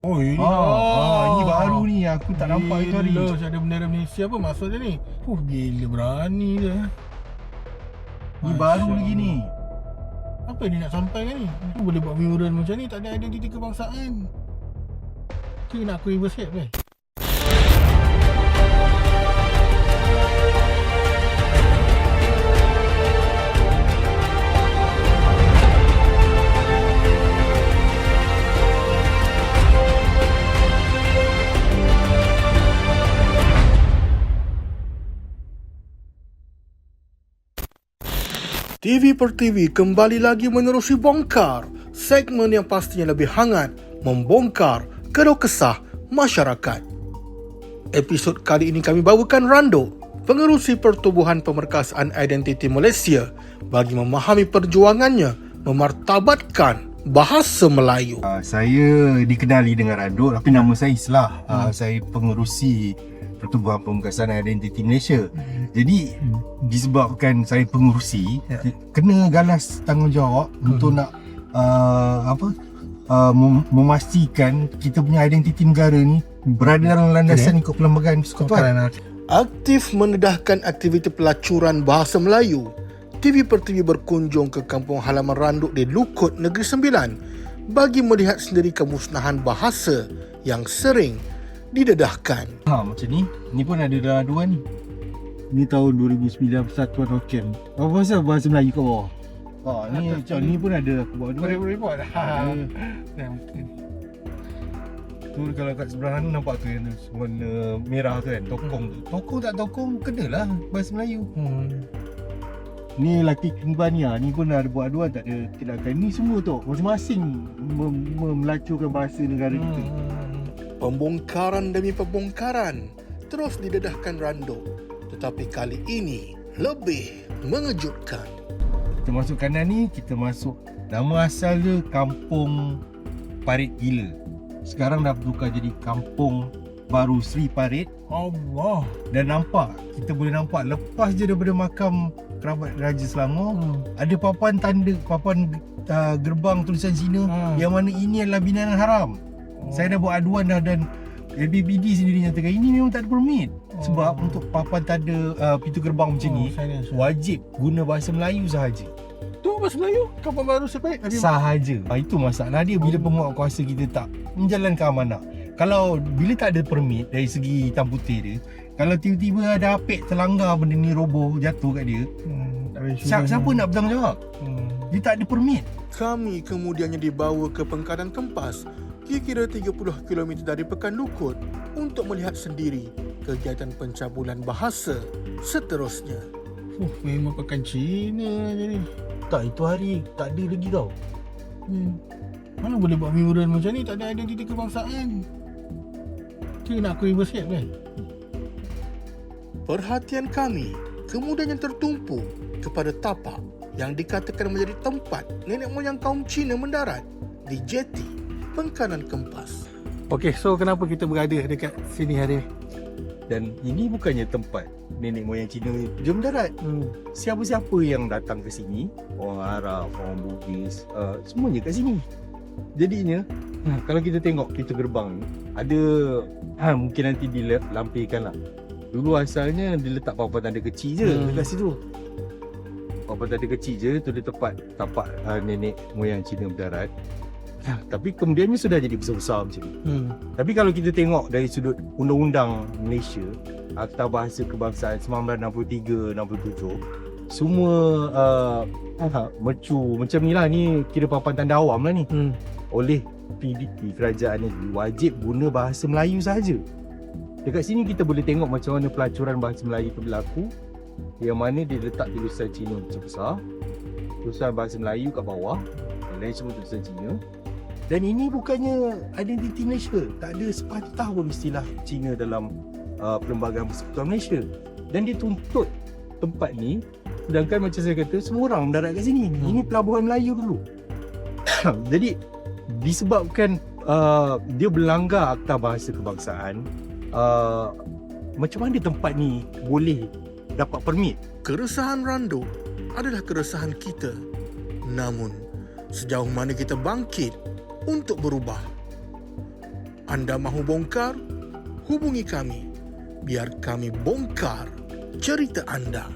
Oh ini Ini baru ni, aku tak nampak itu hari. Gila, ada bendera Malaysia apa maksud dia ni? Gila berani dia. Ni baru lagi ni. Apa dia nak sampaikan ni? Dia boleh buat mural macam ni, tak ada identiti kebangsaan. Dia nak aku reverse head ke? TV per TV kembali lagi menerusi bongkar segmen yang pastinya lebih hangat membongkar keluh kesah masyarakat. Episod kali ini kami bawakan Rando, pengerusi Pertubuhan Pemerkasaan Identiti Malaysia, bagi memahami perjuangannya memartabatkan bahasa Melayu. Saya dikenali dengan Rando, tapi nama saya Islah. Saya pengerusi Pertubuhan Pemerkasaan Identiti Malaysia. Jadi disebabkan saya pengerusi, kena galas tanggungjawab untuk nak memastikan kita punya identiti negara ni berada dalam landasan ikut Perlembagaan Persekutuan. Aktif mendedahkan aktiviti pelacuran bahasa Melayu, TV per TV berkunjung ke kampung halaman Randuk di Lukut, Negeri Sembilan bagi melihat sendiri kemusnahan bahasa yang sering didedahkan. Macam ni pun ada dalam aduan ni. Ni tahun 2009 Persatuan Hokkien. Apa pasal bahasa Melayu kat bawah? Ni macam ni pun ada aku buat aduan. Report dah. Tu kalau kat sebelah sana nampak tu yang warna merah tu kan, tokong tu. Tokong tak tokong kenalah bahasa Melayu. Ni lelaki kembar ni pun ada buat aduan, tak ada tindakan. Ni semua tu masing-masing melacurkan bahasa negara kita. Pembongkaran demi pembongkaran terus didedahkan Rando, tetapi kali ini lebih mengejutkan. Kita masuk kanan ni, kita masuk nama asal dia Kampung Parit Gila. Sekarang dah bertukar jadi Kampung Baru Sri Parit. Allah. Dan kita boleh nampak lepas je daripada makam kerabat Raja Selangor, ada papan tanda, gerbang tulisan Cina yang mana ini adalah binaan haram. Saya dah buat aduan dah, dan LBBD sendiri nyatakan ini memang tak ada permit. Sebab untuk papan tanda pintu gerbang macam ni wajib guna bahasa Melayu sahaja. Tu bahasa Melayu? Kampung Baru Sepaik? Sahaja. Itu masalah dia bila penguatkuasa kita tak menjalankan amanah. Kalau bila tak ada permit dari segi hitam putih dia, kalau tiba-tiba ada apek terlanggar benda ni roboh jatuh kat dia, siapa nak bertanggungjawab? Dia tak ada permit. Kami kemudiannya dibawa ke Pengkanan Kempas, kira-kira 30 km dari Pekan Lukut, untuk melihat sendiri kegiatan pencabulan bahasa seterusnya. Memang pakan Cina je ni. Tak, itu hari tak ada lagi tau. Mana boleh buat mural macam ni, tak ada identiti kebangsaan. Dia nak aku reverse head ke? Perhatian kami kemudiannya tertumpu kepada tapak yang dikatakan menjadi tempat nenek moyang kaum Cina mendarat di jeti Pengkanan Kempas. Okey, so kenapa kita berada dekat sini hari ni? Dan ini bukannya tempat nenek moyang Cina jom darat. Siapa-siapa yang datang ke sini, orang Arab, orang Bugis, semuanya kat sini. Jadinya kalau kita tengok pintu gerbang ni, ada mungkin nanti dilampirkan lah. Dulu asalnya dia letak papan tanda kecil je dekat situ. Papan tanda kecil je tu, dia tepat tapak nenek moyang Cina berdarat. Tapi kemudiannya sudah jadi besar-besar macam ni. Tapi kalau kita tengok dari sudut Undang-Undang Malaysia, Akta Bahasa Kebangsaan 1963-67, semua mercu macam ni lah. Ni kira papan tanda awam lah ni. Oleh PDP, kerajaan negeri, wajib guna bahasa Melayu sahaja. Dekat sini kita boleh tengok macam mana pelacuran bahasa Melayu itu berlaku, yang mana dia letak tulisan Cina besar-besar, tulisan bahasa Melayu kat bawah, yang lain semua tulisan Cina. Dan ini bukannya identiti Malaysia. Tak ada sepatah pun istilah Cina dalam Perlembagaan Persekutuan Malaysia. Dan dia tuntut tempat ni, sedangkan macam saya kata, semua orang mendarat kat sini. Ini pelabuhan Melayu dulu. Jadi disebabkan dia berlanggar Akta Bahasa Kebangsaan, macam mana tempat ni boleh dapat permit? Keresahan Rando adalah keresahan kita. Namun, sejauh mana kita bangkit untuk berubah? Anda mahu bongkar? Hubungi kami. Biar kami bongkar cerita anda.